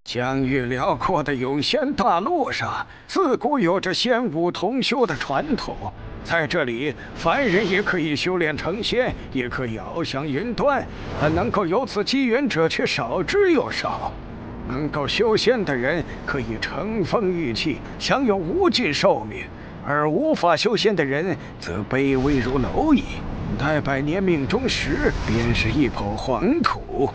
疆域辽阔的永仙大陆上，自古有着仙武同修的传统。在这里，凡人也可以修炼成仙，也可以翱翔云端，但能够有此机缘者却少之又少。能够修仙的人可以乘风御气，享有无尽寿命；而无法修仙的人则卑微如蝼蚁，待百年命中时，便是一抔黄土。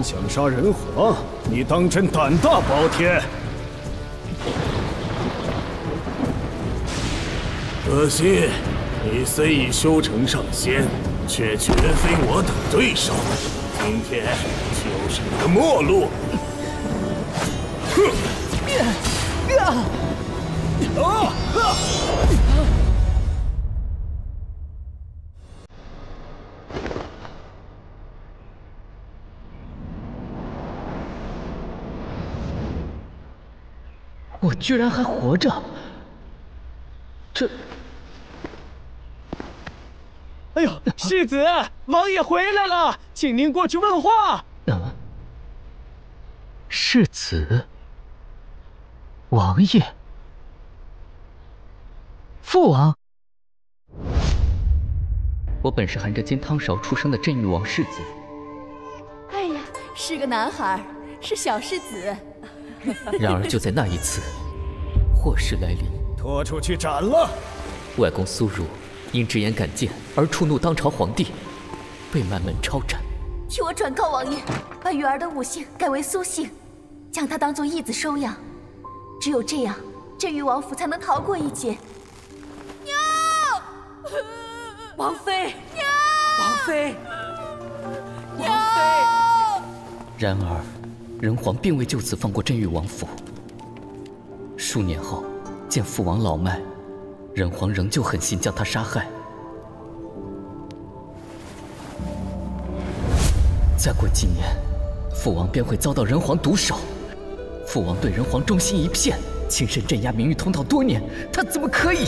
想杀人皇，你当真胆大包天！可惜，你虽已修成上仙，却绝非我等对手。今天就是你的末路！我居然还活着！这……哎呦，世子，王爷回来了，请您过去问话。世子，王爷，父王，我本是含着金汤勺出生的镇域王世子。哎呀，是个男孩，是小世子。 然而就在那一次，祸事来临，拖出去斩了！外公苏儒因直言敢谏而触怒当朝皇帝，被满门抄斩。替我转告王爷，把玉儿的武姓改为苏姓，将她当做义子收养。只有这样，镇域王府才能逃过一劫。娘，王妃，娘，王妃，娘。然而。 人皇并未就此放过镇域王府。数年后，见父王老迈，人皇仍旧狠心将他杀害。再过几年，父王便会遭到人皇毒手。父王对人皇忠心一片，亲身镇压明域通道多年，他怎么可以？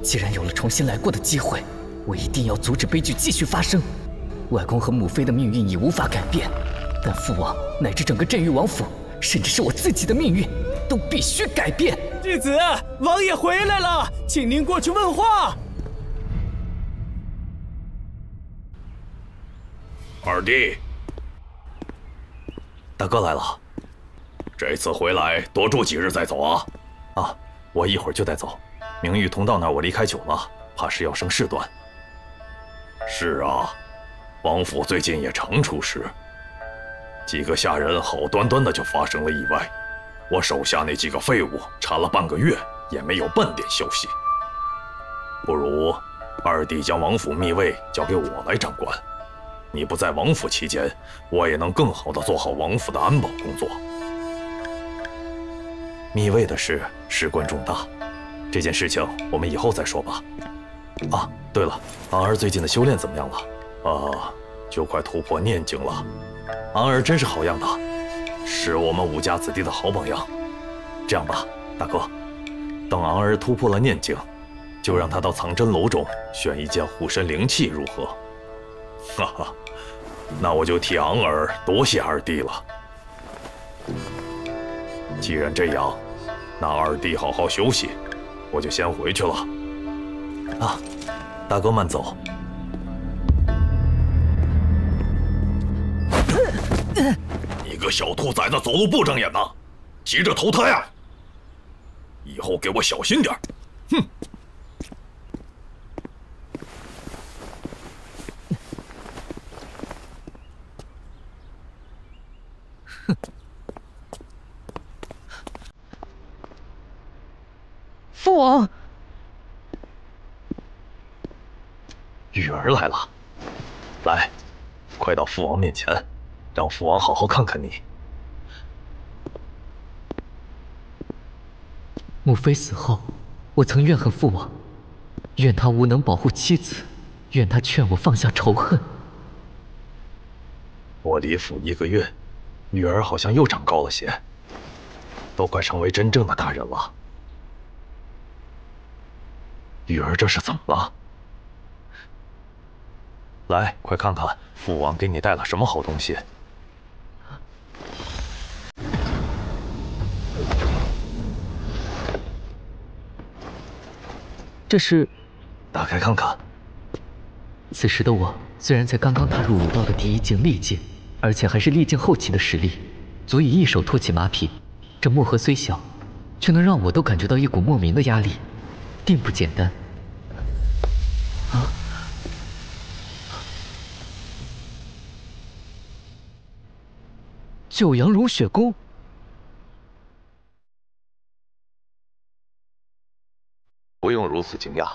既然有了重新来过的机会，我一定要阻止悲剧继续发生。外公和母妃的命运已无法改变。 但父王乃至整个镇域王府，甚至是我自己的命运，都必须改变。世子，王爷回来了，请您过去问话。二弟，大哥来了。这次回来多住几日再走啊？啊，我一会儿就带走。明域通道那儿我离开久了，怕是要生事端。是啊，王府最近也常出事。 几个下人好端端的就发生了意外，我手下那几个废物查了半个月也没有半点消息。不如二弟将王府密位交给我来掌管，你不在王府期间，我也能更好的做好王府的安保工作。密位的事事关重大，这件事情我们以后再说吧。啊，对了，昂儿最近的修炼怎么样了？就快突破念境了。 昂儿真是好样的，是我们武家子弟的好榜样。这样吧，大哥，等昂儿突破了念境，就让他到藏真楼中选一件护身灵器，如何？哈哈，那我就替昂儿多谢二弟了。既然这样，那二弟好好休息，我就先回去了。啊，大哥慢走。 你个小兔崽子，走路不睁眼呐！急着投胎啊！以后给我小心点！哼！哼！父王，雨儿来了，来，快到父王面前。 让父王好好看看你。母妃死后，我曾怨恨父王，怨他无能保护妻子，愿他劝我放下仇恨。我离府1个月，女儿好像又长高了些，都快成为真正的大人了。女儿这是怎么了？来，快看看父王给你带了什么好东西。这是，打开看看。此时的我虽然才刚刚踏入武道的第1境历境，而且还是历境后期的实力，足以一手托起马匹。这墨盒虽小，却能让我都感觉到一股莫名的压力，定不简单。啊！九阳融血功。不用如此惊讶，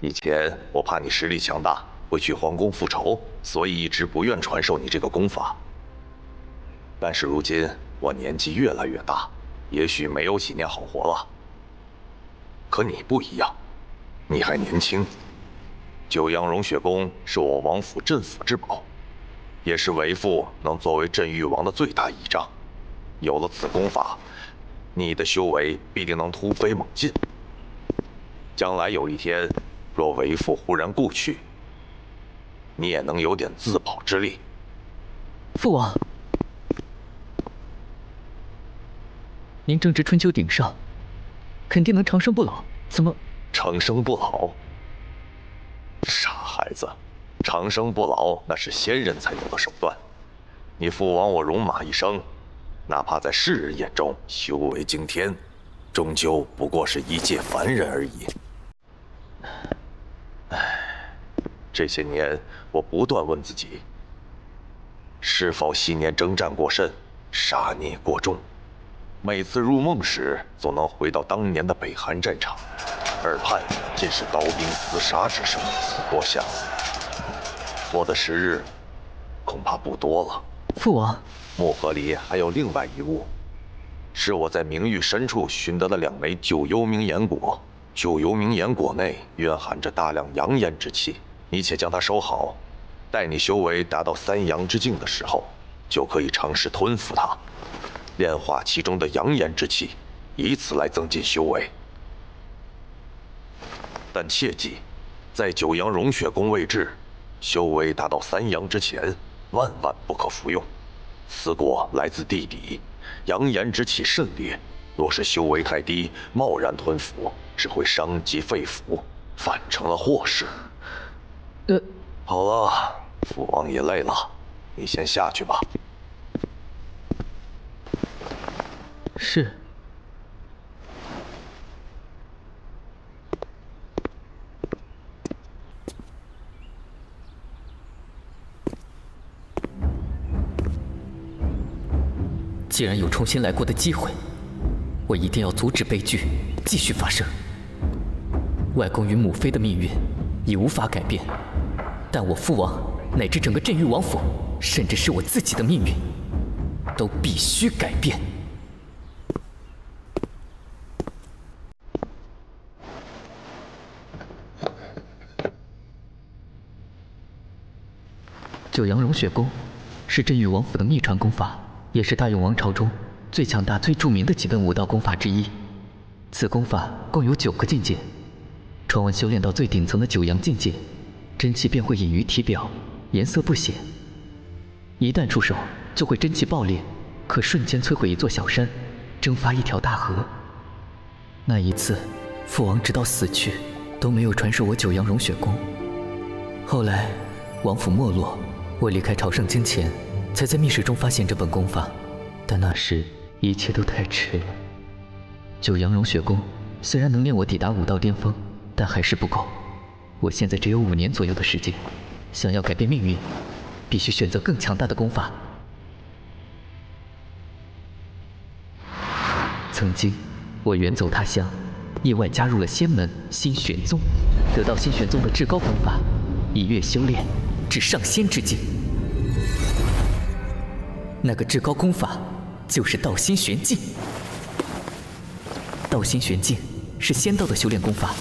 以前我怕你实力强大，会去皇宫复仇，所以一直不愿传授你这个功法。但是如今我年纪越来越大，也许没有几年好活了。可你不一样，你还年轻。九阳融血功是我王府镇府之宝，也是为父能作为镇域王的最大倚仗。有了此功法，你的修为必定能突飞猛进。将来有一天，若为父忽然故去，你也能有点自保之力。父王，您正值春秋鼎盛，肯定能长生不老，怎么长生不老？傻孩子，长生不老那是仙人才有的手段。你父王我戎马一生，哪怕在世人眼中修为惊天，终究不过是一介凡人而已。这些年我不断问自己，是否昔年征战过甚，杀孽过重？每次入梦时，总能回到当年的北韩战场，耳畔尽是刀兵厮杀之声。我想，我的时日恐怕不多了。父王，木盒里还有另外一物，是我在冥域深处寻得的2枚九幽冥岩果。九幽冥岩果内蕴含着大量阳炎之气，你且将它收好，待你修为达到3阳之境的时候，就可以尝试吞服它，炼化其中的阳炎之气，以此来增进修为。但切记，在九阳融血功未至，修为达到3阳之前，万万不可服用。此果来自地底，阳炎之气甚烈，若是修为太低，贸然吞服，只会伤及肺腑，反成了祸事。好了，父王也累了，你先下去吧。是。既然有重新来过的机会，我一定要阻止悲剧继续发生。外公与母妃的命运已无法改变，但我父王乃至整个镇域王府，甚至是我自己的命运，都必须改变。九阳融血功是镇域王府的秘传功法，也是大永王朝中最强大、最著名的几本武道功法之一。此功法共有9个境界，传闻修炼到最顶层的九阳境界，真气便会隐于体表，颜色不显。一旦出手，就会真气爆裂，可瞬间摧毁一座小山，蒸发一条大河。那一次，父王直到死去都没有传授我九阳融血功。后来，王府没落，我离开朝圣京前，才在密室中发现这本功法，但那时一切都太迟了。九阳融血功虽然能令我抵达武道巅峰，但还是不够。我现在只有5年左右的时间，想要改变命运，必须选择更强大的功法。曾经，我远走他乡，意外加入了仙门心玄宗，得到心玄宗的至高功法，一跃修炼至上仙之境。那个至高功法就是道心玄境。道心玄境是仙道的修炼功法，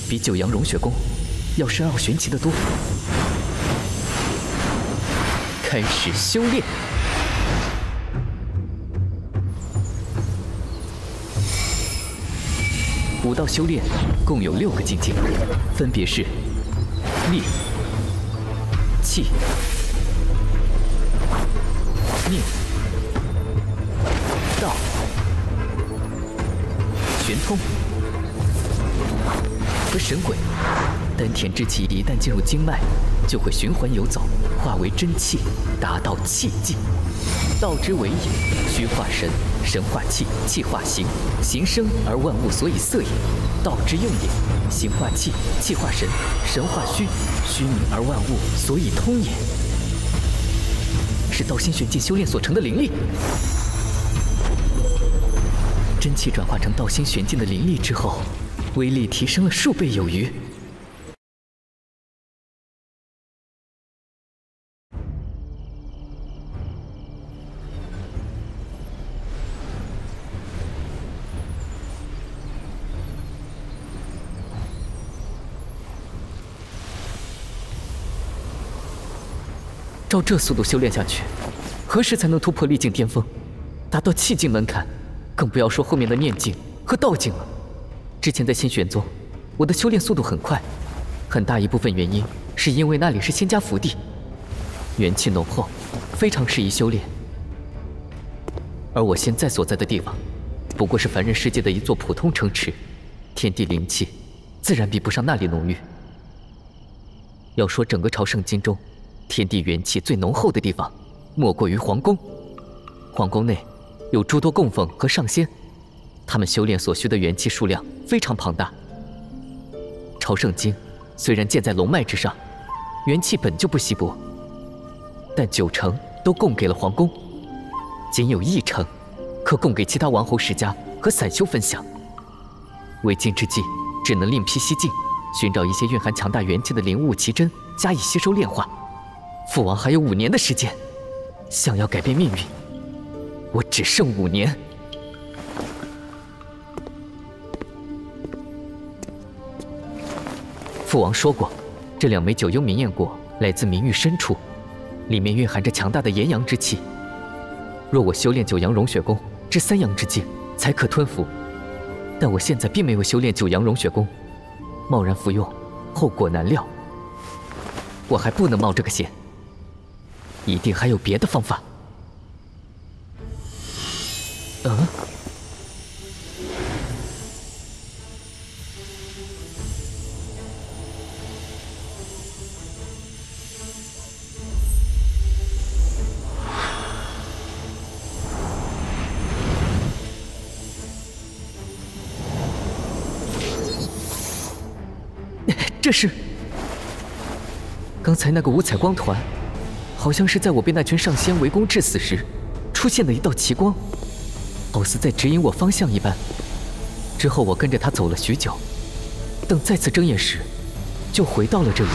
比九阳融血功要深奥玄奇得多。开始修炼。武道修炼共有6个境界，分别是烈、气、命、道、玄通和神鬼。丹田之气一旦进入经脉，就会循环游走，化为真气，达到气境。道之为也，虚化神，神化气，气化形，形生而万物所以色也。道之用也，形化气，气化神，神化虚，虚明而万物所以通也。是道心玄境修炼所成的灵力。真气转化成道心玄境的灵力之后，威力提升了数倍有余。照这速度修炼下去，何时才能突破力境巅峰，达到气境门槛？更不要说后面的念境和道境了。之前在仙玄宗，我的修炼速度很快，很大一部分原因是因为那里是仙家福地，元气浓厚，非常适宜修炼。而我现在所在的地方，不过是凡人世界的一座普通城池，天地灵气自然比不上那里浓郁。要说整个朝圣经中，天地元气最浓厚的地方，莫过于皇宫。皇宫内有诸多供奉和上仙，他们修炼所需的元气数量非常庞大。朝圣经虽然建在龙脉之上，元气本就不稀薄，但9成都供给了皇宫，仅有1成可供给其他王侯世家和散修分享。为今之计，只能另辟蹊径，寻找一些蕴含强大元气的灵物奇珍，加以吸收炼化。父王还有5年的时间，想要改变命运，我只剩5年。父王说过，这2枚9幽明焰果来自冥域深处，里面蕴含着强大的炎阳之气。若我修炼9阳融血功至3阳之境，才可吞服。但我现在并没有修炼9阳融血功，贸然服用，后果难料。我还不能冒这个险。一定还有别的方法。这是刚才那个五彩光团。好像是在我被那群上仙围攻致死时，出现的一道奇光，好似在指引我方向一般。之后我跟着他走了许久，等再次睁眼时，就回到了这里。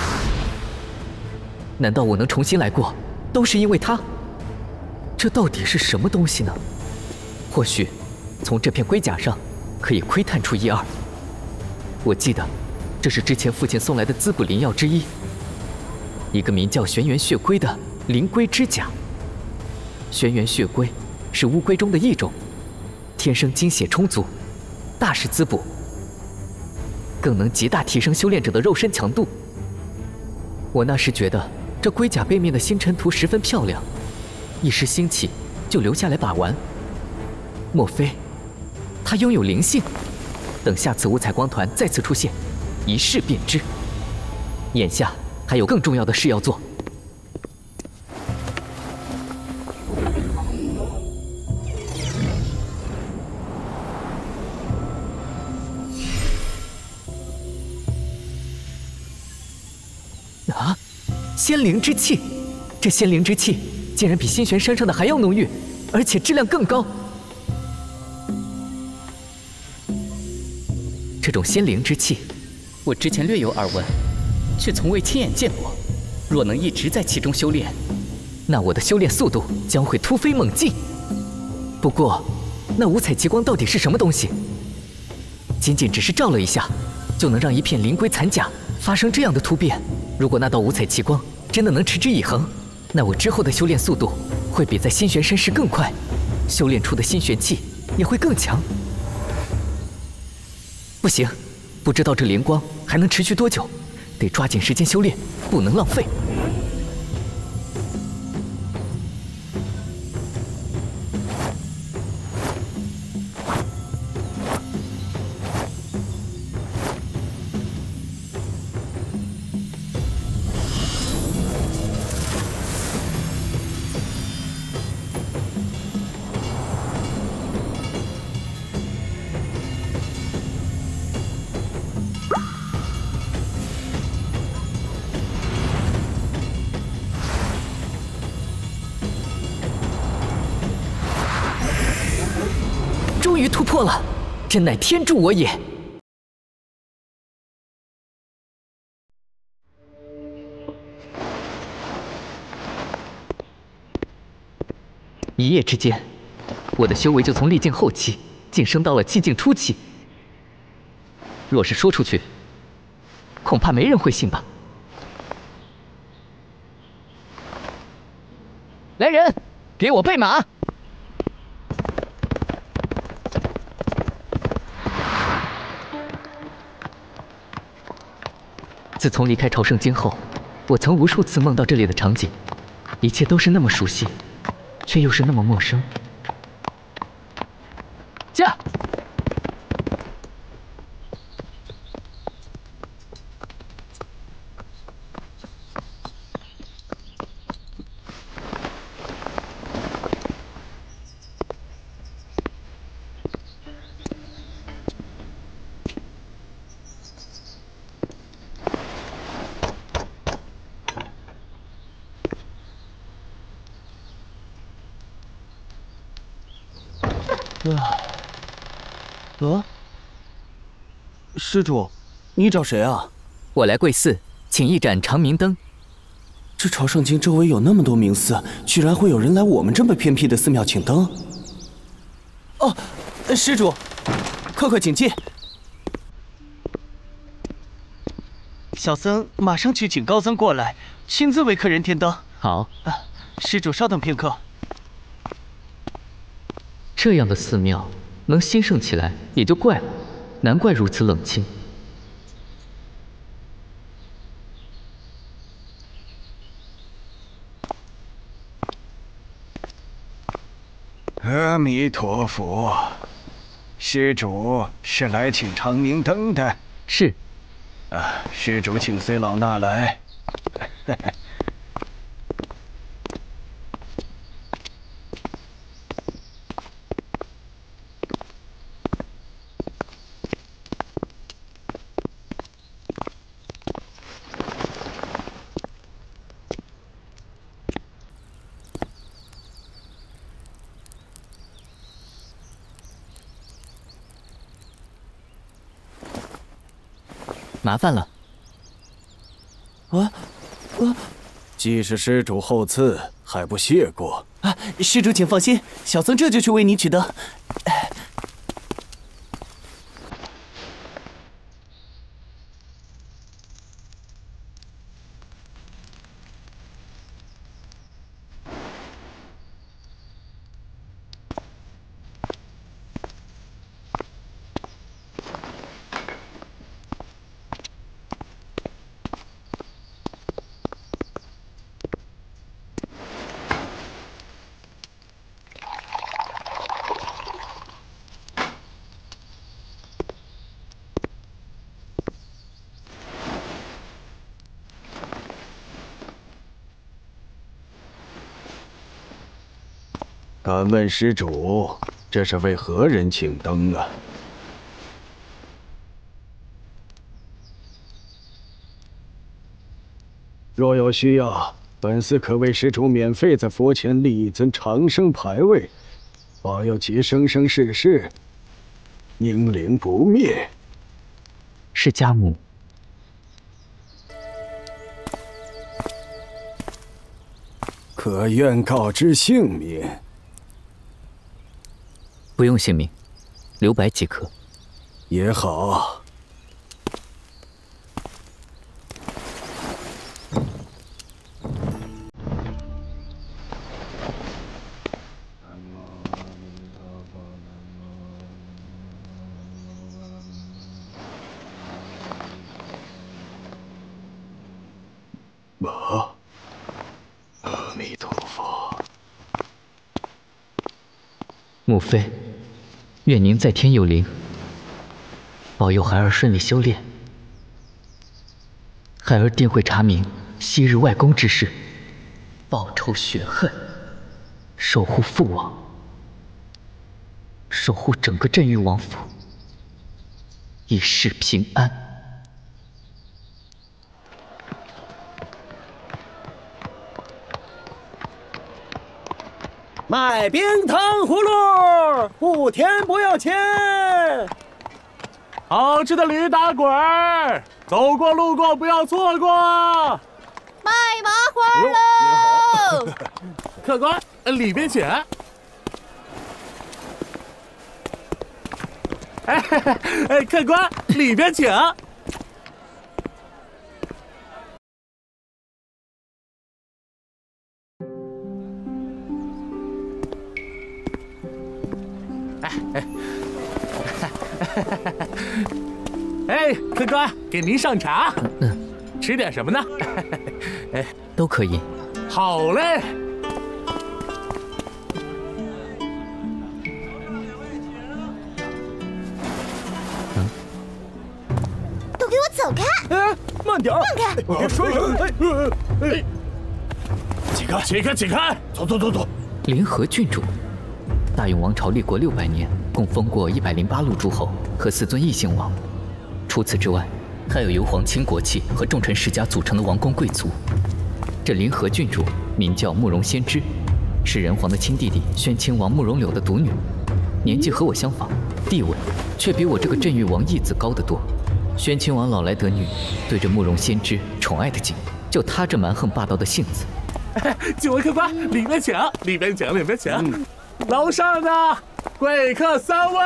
难道我能重新来过，都是因为他？这到底是什么东西呢？或许从这片龟甲上可以窥探出一二。我记得，这是之前父亲送来的滋补灵药之一，一个名叫玄元血龟的灵龟之甲。玄元血龟是乌龟中的一种，天生精血充足，大施滋补，更能极大提升修炼者的肉身强度。我那时觉得这龟甲背面的星辰图十分漂亮，一时兴起就留下来把玩。莫非它拥有灵性？等下次五彩光团再次出现，一试便知。眼下还有更重要的事要做。啊！仙灵之气，这仙灵之气竟然比星玄山上的还要浓郁，而且质量更高。这种仙灵之气，我之前略有耳闻，却从未亲眼见过。若能一直在其中修炼，那我的修炼速度将会突飞猛进。不过，那五彩极光到底是什么东西？仅仅只是照了一下，就能让一片灵龟残甲发生这样的突变。如果那道五彩极光真的能持之以恒，那我之后的修炼速度会比在心玄山时更快，修炼出的心玄气也会更强。不行，不知道这灵光还能持续多久，得抓紧时间修炼，不能浪费。终于突破了，真乃天助我也！一夜之间，我的修为就从历境后期晋升到了寂境初期。若是说出去，恐怕没人会信吧？来人，给我备马！自从离开朝圣京后，我曾无数次梦到这里的场景，一切都是那么熟悉，却又是那么陌生。驾！施主，你找谁啊？我来贵寺，请一盏长明灯。这朝圣京周围有那么多名寺，居然会有人来我们这么偏僻的寺庙请灯？哦，施主，快请进。小僧马上去请高僧过来，亲自为客人添灯。好，施主稍等片刻。这样的寺庙能兴盛起来也就怪了，难怪如此冷清。阿弥陀佛，施主是来请长明灯的。是。施主请随老衲来。麻烦了。既是施主厚赐，还不谢过。施主请放心，小僧这就去为你取灯。敢问施主，这是为何人请灯啊？若有需要，本寺可为施主免费在佛前立一尊长生牌位，保佑其生生世世英灵不灭。是家母。可愿告知姓名？不用姓名，留白即可。也好。阿弥陀佛。母妃，愿您在天有灵，保佑孩儿顺利修炼。孩儿定会查明昔日外公之事，报仇雪恨，守护父王，守护整个镇域王府，一世平安。卖冰糖葫芦，不甜不要钱。好吃的驴打滚儿，走过路过不要错过。卖麻花喽！客官，里边请。客官，里边请。客官，给您上茶。吃点什么呢？都可以。好嘞。都给我走开！慢点儿，放开！别摔着！起开！走！临河郡主，大永王朝立国600年，共封过108路诸侯和4尊异姓王。除此之外，还有由皇亲国戚和重臣世家组成的王公贵族。这临河郡主名叫慕容仙芝，是人皇的亲弟弟宣亲王慕容柳的独女，年纪和我相仿，地位却比我这个镇域王义子高得多。宣亲王老来得女，对着慕容仙芝宠爱的紧，就她这蛮横霸道的性子。几位客官，里边请。楼上的贵客3位。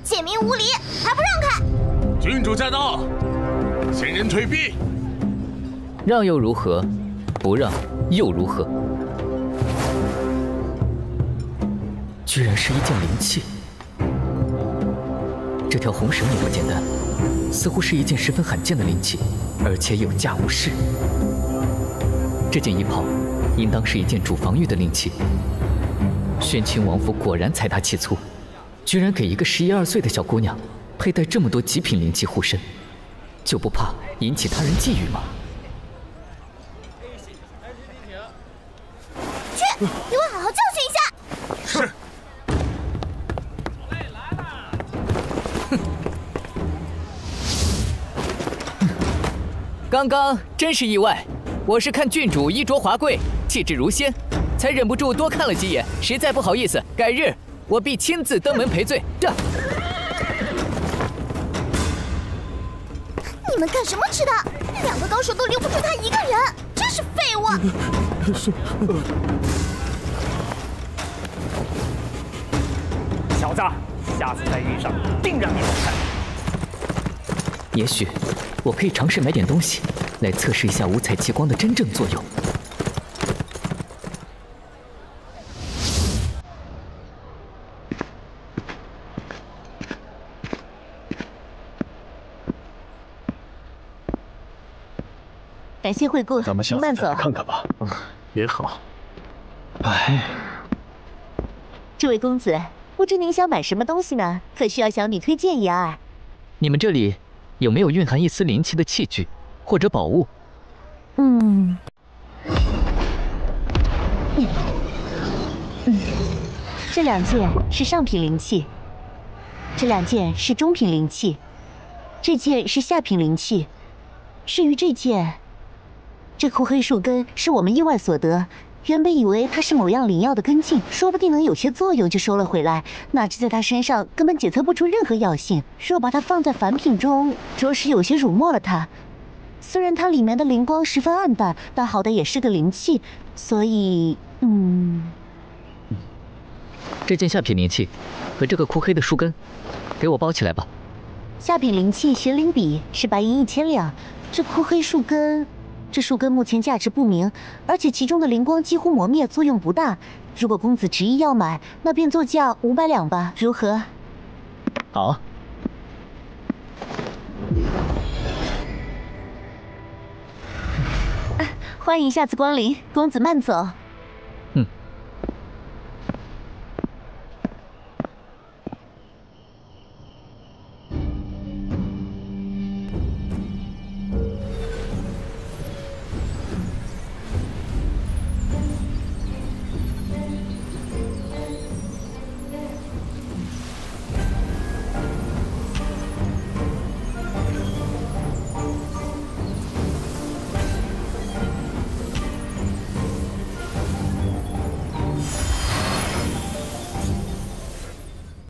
简明无礼，还不让开！郡主驾到，请人退避。让又如何？不让又如何？居然是一件灵器。这条红绳也不简单，似乎是一件十分罕见的灵器，而且有价无市。这件衣袍应当是一件主防御的灵器。宣亲王府果然财大气粗，居然给一个11、12岁的小姑娘佩戴这么多极品灵器护身，就不怕引起他人觊觎吗？去，给我好好教训一下！是。刚刚真是意外，我是看郡主衣着华贵，气质如仙，才忍不住多看了几眼，实在不好意思，改日我必亲自登门赔罪。这，你们干什么吃的？2个高手都留不住他一个人，真是废物！小子，下次再遇上，定让你好看。也许我可以尝试买点东西，来测试一下五彩极光的真正作用。感谢惠顾，咱们下您慢走。次再来看看吧。也好。哎，这位公子，不知您想买什么东西呢？可需要小女推荐一二。你们这里有没有蕴含一丝灵气的器具或者宝物？这2件是上品灵器，这2件是中品灵器，这件是下品灵器。至于这件，这枯黑树根是我们意外所得，原本以为它是某样灵药的根茎，说不定能有些作用，就收了回来。哪知在它身上根本检测不出任何药性，若把它放在凡品中，着实有些辱没了它。虽然它里面的灵光十分暗淡，但好歹也是个灵器，所以，这件下品灵器和这个枯黑的树根，给我包起来吧。下品灵器玄灵笔是白银1000两，这枯黑树根，这树根目前价值不明，而且其中的灵光几乎磨灭，作用不大。如果公子执意要买，那便作价500两吧，如何？好。欢迎下次光临，公子慢走。